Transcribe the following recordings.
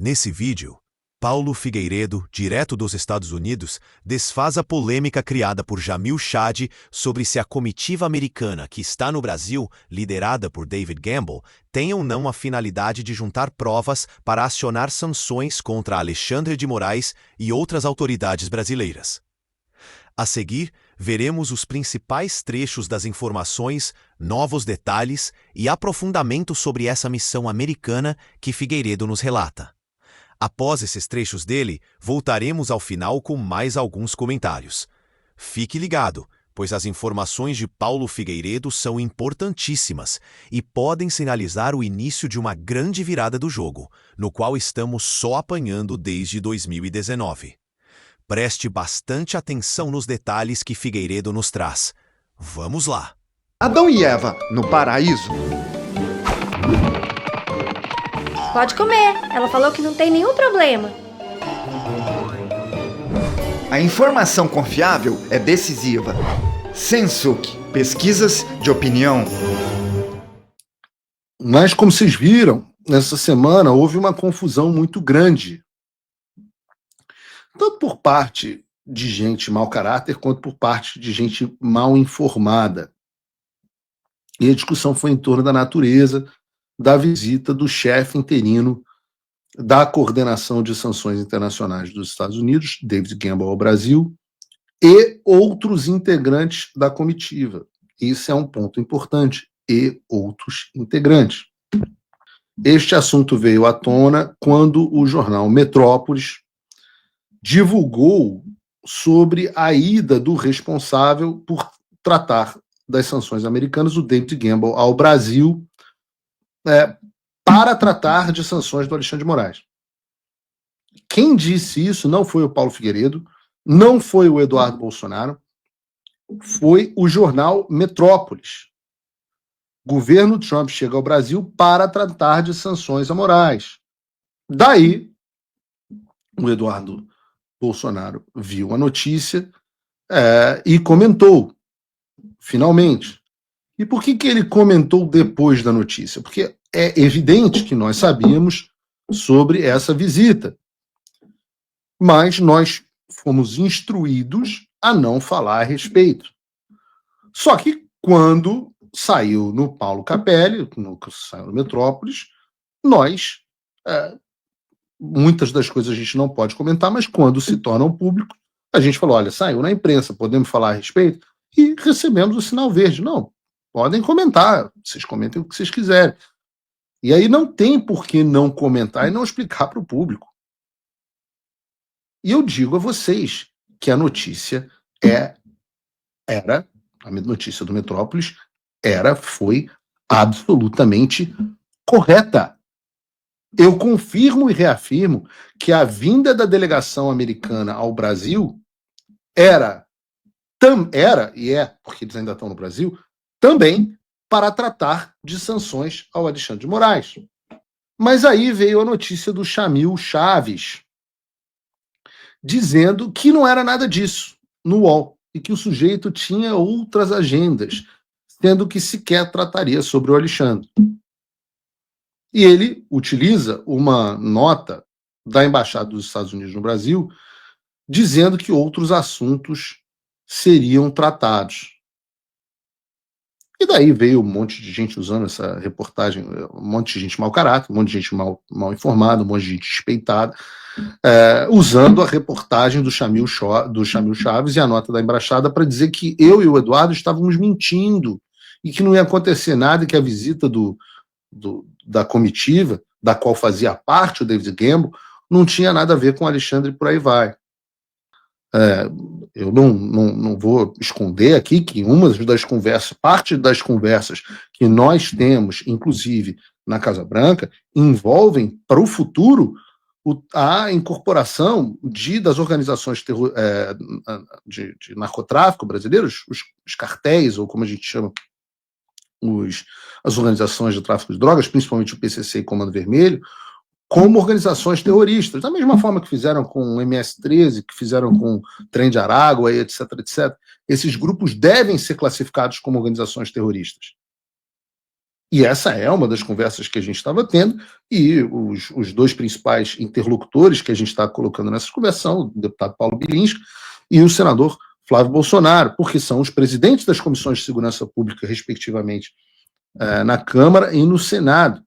Nesse vídeo, Paulo Figueiredo, direto dos Estados Unidos, desfaz a polêmica criada por Jamil Chad sobre se a comitiva americana que está no Brasil, liderada por David Gamble, tem ou não a finalidade de juntar provas para acionar sanções contra Alexandre de Moraes e outras autoridades brasileiras. A seguir, veremos os principais trechos das informações, novos detalhes e aprofundamento sobre essa missão americana que Figueiredo nos relata. Após esses trechos dele, voltaremos ao final com mais alguns comentários. Fique ligado, pois as informações de Paulo Figueiredo são importantíssimas e podem sinalizar o início de uma grande virada do jogo, no qual estamos só apanhando desde 2019. Preste bastante atenção nos detalhes que Figueiredo nos traz. Vamos lá! Adão e Eva, no paraíso. Pode comer, ela falou que não tem nenhum problema. A informação confiável é decisiva. Sensuk, pesquisas de opinião. Mas, como vocês viram, nessa semana houve uma confusão muito grande. Tanto por parte de gente mau caráter, quanto por parte de gente mal informada. E a discussão foi em torno da natureza da visita do chefe interino da Coordenação de Sanções Internacionais dos Estados Unidos, David Gamble, ao Brasil, e outros integrantes da comitiva. Isso é um ponto importante. E outros integrantes. Este assunto veio à tona quando o jornal Metrópolis divulgou sobre a ida do responsável por tratar das sanções americanas, o David Gamble, ao Brasil, para tratar de sanções do Alexandre de Moraes. Quem disse isso não foi o Paulo Figueiredo, não foi o Eduardo Bolsonaro, foi o jornal Metrópolis. Governo Trump chega ao Brasil para tratar de sanções a Moraes. Daí, o Eduardo Bolsonaro viu a notícia e comentou, finalmente. E por que ele comentou depois da notícia? Porque é evidente que nós sabíamos sobre essa visita, mas nós fomos instruídos a não falar a respeito. Só que quando saiu no Paulo Capelli, saiu no Metrópolis, nós, muitas das coisas a gente não pode comentar, mas quando se tornam público, a gente falou, olha, saiu na imprensa, podemos falar a respeito? E recebemos o sinal verde. Não, podem comentar, vocês comentem o que vocês quiserem. E aí não tem por que não comentar e não explicar para o público. E eu digo a vocês que a notícia a notícia do Metrópolis foi absolutamente correta. Eu confirmo e reafirmo que a vinda da delegação americana ao Brasil era e é, porque eles ainda estão no Brasil, também para tratar de sanções ao Alexandre de Moraes. Mas aí veio a notícia do Jamil Chaves, dizendo que não era nada disso no UOL, e que o sujeito tinha outras agendas, sendo que sequer trataria sobre o Alexandre. E ele utiliza uma nota da Embaixada dos Estados Unidos no Brasil, dizendo que outros assuntos seriam tratados. E daí veio um monte de gente usando essa reportagem, um monte de gente mau caráter, um monte de gente mal informada, um monte de gente despeitada, usando a reportagem do Jamil Chaves e a nota da Embaixada para dizer que eu e o Eduardo estávamos mentindo e que não ia acontecer nada, e que a visita da comitiva, da qual fazia parte o David Gamble, não tinha nada a ver com o Alexandre e por aí vai. Eu não vou esconder aqui que parte das conversas que nós temos, inclusive na Casa Branca, envolvem para o futuro a incorporação das organizações de narcotráfico brasileiros, os cartéis, ou como a gente chama, as organizações de tráfico de drogas, principalmente o PCC e Comando Vermelho, como organizações terroristas, da mesma forma que fizeram com o MS-13, que fizeram com o Trem de Aragua, etc, etc. Esses grupos devem ser classificados como organizações terroristas. E essa é uma das conversas que a gente estava tendo, e os dois principais interlocutores que a gente está colocando nessas conversas são o deputado Paulo Bilinski e o senador Flávio Bolsonaro, porque são os presidentes das comissões de segurança pública, respectivamente, na Câmara e no Senado.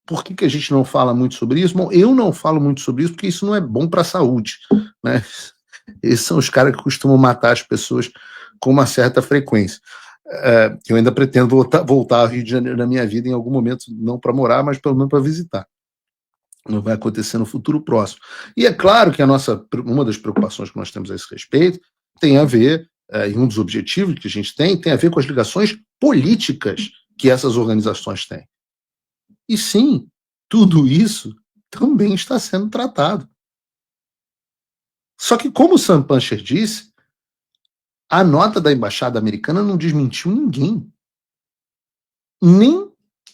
Por que a gente não fala muito sobre isso? Bom, eu não falo muito sobre isso porque isso não é bom para a saúde, né? Esses são os caras que costumam matar as pessoas com uma certa frequência. Eu ainda pretendo voltar ao Rio de Janeiro na minha vida em algum momento, não para morar, mas pelo menos para visitar. Não vai acontecer no futuro próximo. E é claro que uma das preocupações que nós temos a esse respeito tem a ver, e um dos objetivos que a gente tem a ver com as ligações políticas que essas organizações têm. E sim, tudo isso também está sendo tratado. Só que, como o Sam Puncher disse, a nota da embaixada americana não desmentiu ninguém. Nem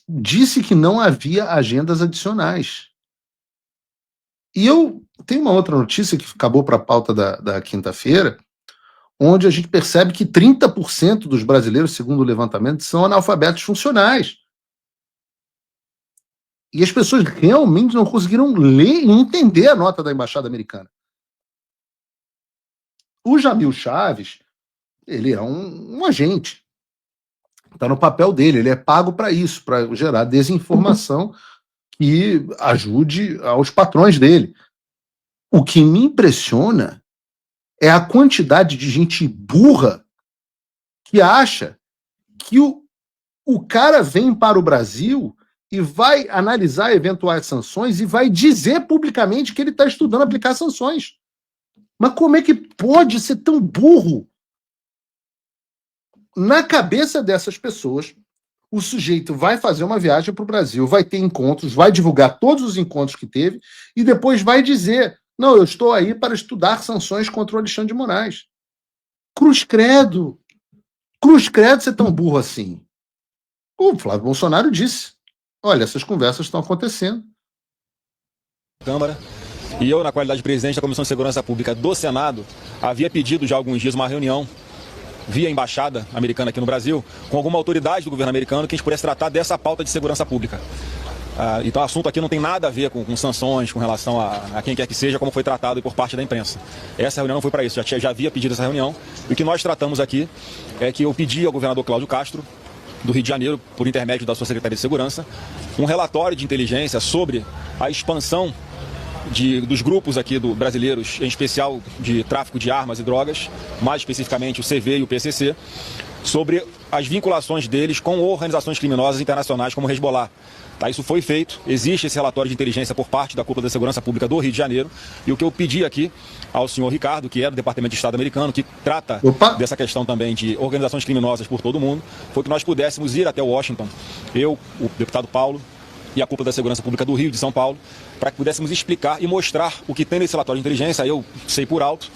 disse que não havia agendas adicionais. E eu tenho uma outra notícia que acabou para a pauta da quinta-feira, onde a gente percebe que 30% dos brasileiros, segundo o levantamento, são analfabetos funcionais. E as pessoas realmente não conseguiram ler e entender a nota da embaixada americana. O Jamil Chaves, ele é um agente. Está no papel dele, ele é pago para isso, para gerar desinformação que ajude aos patrões dele. O que me impressiona é a quantidade de gente burra que acha que o cara vem para o Brasil e vai analisar eventuais sanções e vai dizer publicamente que ele está estudando aplicar sanções. Mas como é que pode ser tão burro? Na cabeça dessas pessoas, o sujeito vai fazer uma viagem para o Brasil, vai ter encontros, vai divulgar todos os encontros que teve e depois vai dizer: não, eu estou aí para estudar sanções contra o Alexandre de Moraes. Cruz credo! Cruz credo ser tão burro assim. O Flávio Bolsonaro disse: olha, essas conversas estão acontecendo. Câmara. E eu, na qualidade de presidente da Comissão de Segurança Pública do Senado, havia pedido já há alguns dias uma reunião via embaixada americana aqui no Brasil, com alguma autoridade do governo americano que a gente pudesse tratar dessa pauta de segurança pública. Então o assunto aqui não tem nada a ver com sanções, com relação a quem quer que seja, como foi tratado por parte da imprensa. Essa reunião não foi para isso, já havia pedido essa reunião. E o que nós tratamos aqui é que eu pedi ao governador Cláudio Castro, do Rio de Janeiro, por intermédio da sua Secretaria de Segurança, um relatório de inteligência sobre a expansão dos grupos aqui brasileiros, em especial de tráfico de armas e drogas, mais especificamente o CV e o PCC, sobre as vinculações deles com organizações criminosas internacionais como o Hezbollah. Isso foi feito, existe esse relatório de inteligência por parte da Cúpula da Segurança Pública do Rio de Janeiro, e o que eu pedi aqui ao senhor Ricardo, que é do Departamento de Estado americano, que trata dessa questão também de organizações criminosas por todo o mundo, foi que nós pudéssemos ir até Washington, eu, o deputado Paulo e a Cúpula da Segurança Pública do Rio de São Paulo, para que pudéssemos explicar e mostrar o que tem nesse relatório de inteligência, eu sei por alto,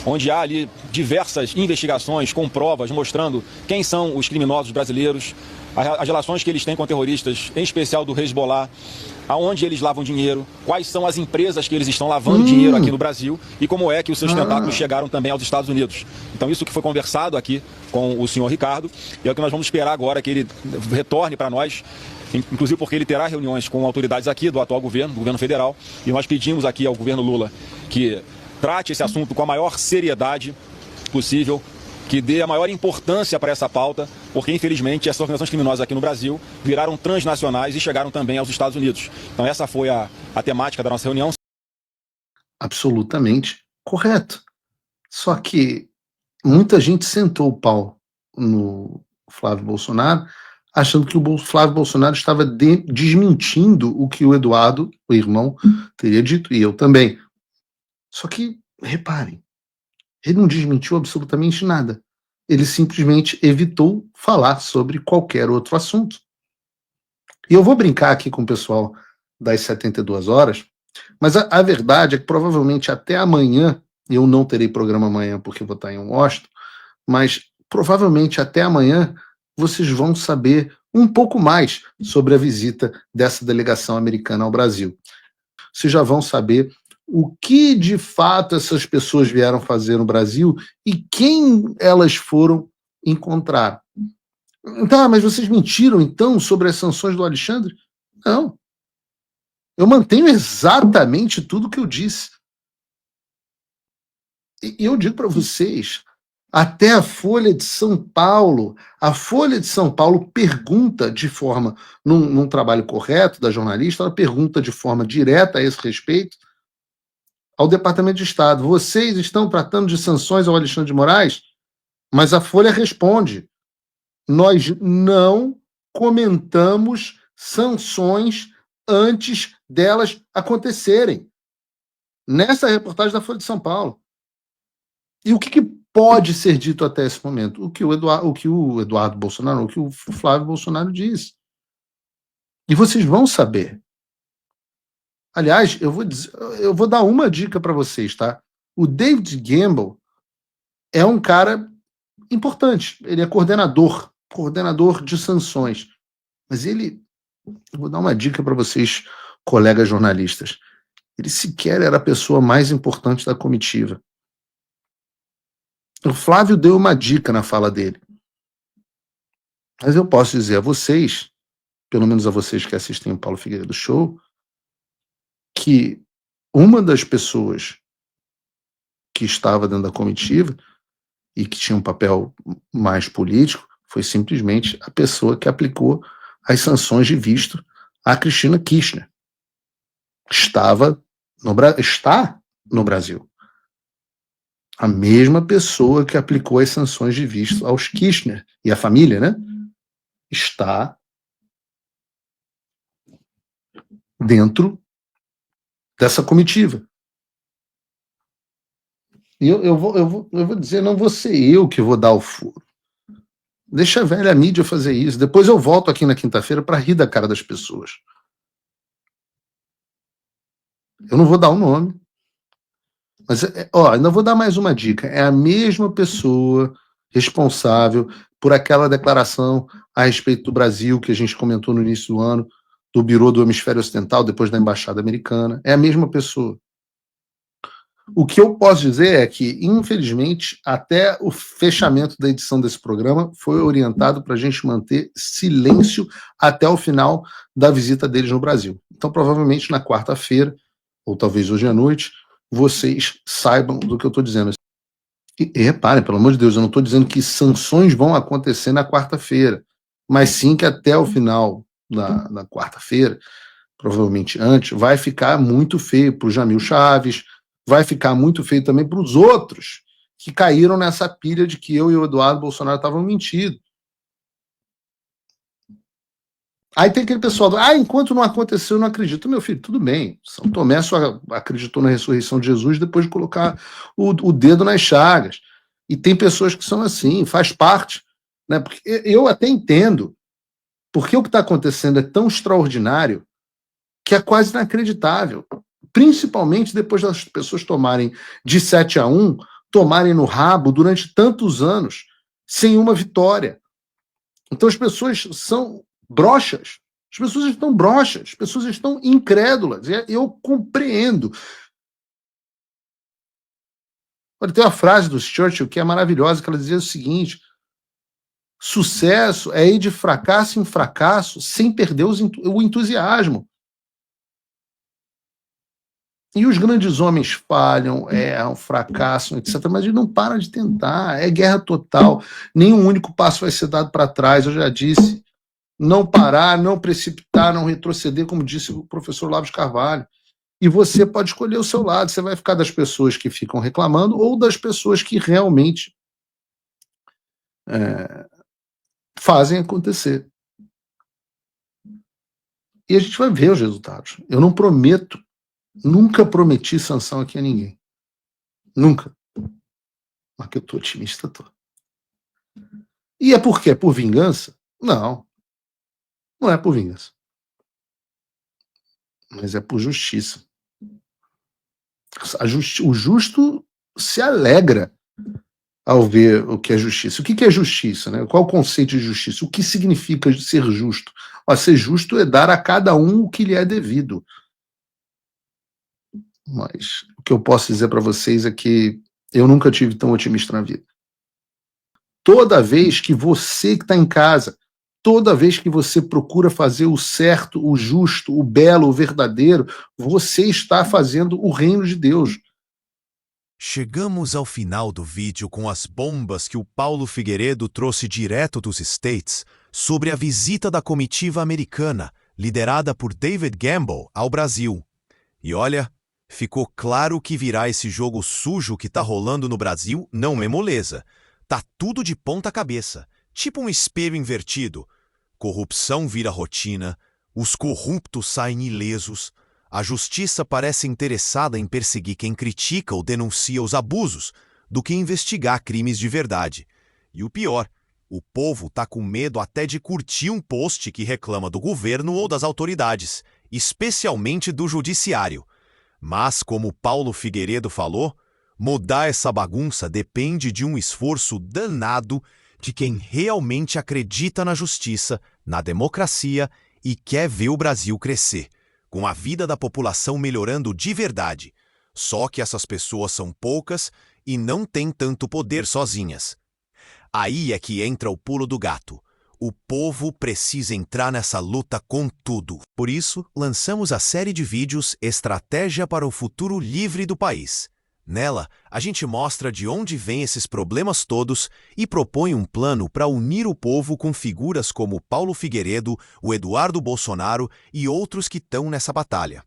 onde há ali diversas investigações com provas mostrando quem são os criminosos brasileiros, as relações que eles têm com terroristas, em especial do Hezbollah, aonde eles lavam dinheiro, quais são as empresas que eles estão lavando dinheiro aqui no Brasil e como é que os seus tentáculos chegaram também aos Estados Unidos. Então isso que foi conversado aqui com o senhor Ricardo, e é o que nós vamos esperar agora que ele retorne para nós, inclusive porque ele terá reuniões com autoridades aqui do atual governo, do governo federal, e nós pedimos aqui ao governo Lula que trate esse assunto com a maior seriedade possível, que dê a maior importância para essa pauta, porque infelizmente essas organizações criminosas aqui no Brasil viraram transnacionais e chegaram também aos Estados Unidos. Então essa foi a temática da nossa reunião. Absolutamente correto. Só que muita gente sentou o pau no Flávio Bolsonaro, achando que o Flávio Bolsonaro estava desmentindo o que o Eduardo, o irmão, teria dito, e eu também. Só que, reparem, ele não desmentiu absolutamente nada. Ele simplesmente evitou falar sobre qualquer outro assunto. E eu vou brincar aqui com o pessoal das 72 horas, mas a verdade é que provavelmente até amanhã, eu não terei programa amanhã porque vou estar em Washington, mas provavelmente até amanhã vocês vão saber um pouco mais sobre a visita dessa delegação americana ao Brasil. Vocês já vão saber o que de fato essas pessoas vieram fazer no Brasil e quem elas foram encontrar. Tá, mas vocês mentiram, então, sobre as sanções do Alexandre? Não. Eu mantenho exatamente tudo que eu disse. E eu digo para vocês, até a Folha de São Paulo pergunta de forma, num trabalho correto da jornalista, ela pergunta de forma direta a esse respeito ao Departamento de Estado. Vocês estão tratando de sanções ao Alexandre de Moraes? Mas a Folha responde, nós não comentamos sanções antes delas acontecerem. Nessa reportagem da Folha de São Paulo. E o que pode ser dito até esse momento? O que o Eduardo Bolsonaro, o que o Flávio Bolsonaro diz. E vocês vão saber. Aliás, eu vou dar uma dica para vocês, tá? O David Gamble é um cara importante. Ele é coordenador de sanções. Mas eu vou dar uma dica para vocês, colegas jornalistas. Ele sequer era a pessoa mais importante da comitiva. O Flávio deu uma dica na fala dele. Mas eu posso dizer a vocês, pelo menos a vocês que assistem o Paulo Figueiredo Show, que uma das pessoas que estava dentro da comitiva e que tinha um papel mais político foi simplesmente a pessoa que aplicou as sanções de visto a Cristina Kirchner. Está no Brasil. A mesma pessoa que aplicou as sanções de visto aos Kirchner e a família, né? Está dentro dessa comitiva. E eu vou dizer, não vou ser eu que vou dar o furo. Deixa a velha mídia fazer isso. Depois eu volto aqui na quinta-feira para rir da cara das pessoas. Eu não vou dar o nome. Mas, ainda vou dar mais uma dica. É a mesma pessoa responsável por aquela declaração a respeito do Brasil que a gente comentou no início do ano, do Bureau do Hemisfério Ocidental, depois da Embaixada Americana. É a mesma pessoa. O que eu posso dizer é que, infelizmente, até o fechamento da edição desse programa foi orientado para a gente manter silêncio até o final da visita deles no Brasil. Então, provavelmente, na quarta-feira, ou talvez hoje à noite, vocês saibam do que eu estou dizendo. E reparem, pelo amor de Deus, eu não estou dizendo que sanções vão acontecer na quarta-feira, mas sim que até o final da quarta-feira, provavelmente antes, vai ficar muito feio para o Jamil Chaves, vai ficar muito feio também para os outros que caíram nessa pilha de que eu e o Eduardo Bolsonaro estavam mentindo. Aí tem aquele pessoal, enquanto não aconteceu, eu não acredito. Meu filho, tudo bem. São Tomé só acreditou na ressurreição de Jesus depois de colocar o dedo nas chagas. E tem pessoas que são assim, faz parte. Né? Porque eu até entendo, porque o que está acontecendo é tão extraordinário que é quase inacreditável. Principalmente depois das pessoas tomarem de 7-1, tomarem no rabo durante tantos anos, sem uma vitória. Então as pessoas são broxas. As pessoas estão broxas, as pessoas estão incrédulas. Eu compreendo. Olha, tem uma frase do Churchill que é maravilhosa, que ela dizia o seguinte: sucesso é ir de fracasso em fracasso sem perder o entusiasmo. E os grandes homens falham, um fracasso, etc. Mas ele não para de tentar, é guerra total. Nenhum único passo vai ser dado para trás, eu já disse. Não parar, não precipitar, não retroceder, como disse o professor Olavo de Carvalho. E você pode escolher o seu lado. Você vai ficar das pessoas que ficam reclamando ou das pessoas que realmente fazem acontecer. E a gente vai ver os resultados. Eu não prometo, nunca prometi sanção aqui a ninguém. Nunca. Mas que eu tô otimista, tô. E é por quê? Por vingança? Não. Não é por vingança. Mas é por justiça. O justo se alegra ao ver o que é justiça. O que é justiça? Né? Qual é o conceito de justiça? O que significa ser justo? Ser justo é dar a cada um o que lhe é devido. Mas o que eu posso dizer para vocês é que eu nunca tive tão otimista na vida. Toda vez que você que está em casa, toda vez que você procura fazer o certo, o justo, o belo, o verdadeiro, você está fazendo o reino de Deus. Chegamos ao final do vídeo com as bombas que o Paulo Figueiredo trouxe direto dos States sobre a visita da comitiva americana, liderada por David Gamble, ao Brasil. E olha, ficou claro que virar esse jogo sujo que tá rolando no Brasil não é moleza. Tá tudo de ponta cabeça, tipo um espelho invertido. Corrupção vira rotina, os corruptos saem ilesos, a justiça parece interessada em perseguir quem critica ou denuncia os abusos, do que investigar crimes de verdade. E o pior, o povo tá com medo até de curtir um post que reclama do governo ou das autoridades, especialmente do judiciário. Mas, como Paulo Figueiredo falou, mudar essa bagunça depende de um esforço danado de quem realmente acredita na justiça, na democracia e quer ver o Brasil crescer, com a vida da população melhorando de verdade. Só que essas pessoas são poucas e não têm tanto poder sozinhas. Aí é que entra o pulo do gato. O povo precisa entrar nessa luta com tudo. Por isso, lançamos a série de vídeos Estratégia para o Futuro Livre do País. Nela, a gente mostra de onde vêm esses problemas todos e propõe um plano para unir o povo com figuras como Paulo Figueiredo, o Eduardo Bolsonaro e outros que estão nessa batalha.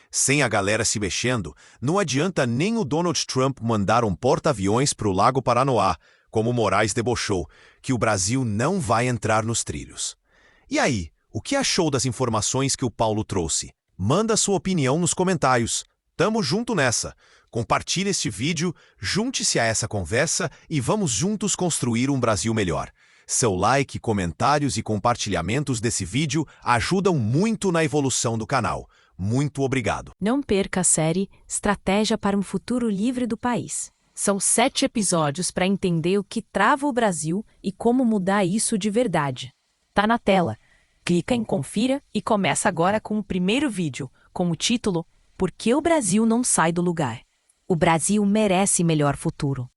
Sem a galera se mexendo, não adianta nem o Donald Trump mandar um porta-aviões para o Lago Paranoá, como Moraes debochou, que o Brasil não vai entrar nos trilhos. E aí, o que achou das informações que o Paulo trouxe? Manda sua opinião nos comentários. Tamo junto nessa. Compartilhe este vídeo, junte-se a essa conversa e vamos juntos construir um Brasil melhor. Seu like, comentários e compartilhamentos desse vídeo ajudam muito na evolução do canal. Muito obrigado. Não perca a série Estratégia para um Futuro Livre do País. São 7 episódios para entender o que trava o Brasil e como mudar isso de verdade. Tá na tela. Clica em confira e começa agora com o primeiro vídeo, com o título Por que o Brasil não sai do lugar? O Brasil merece melhor futuro.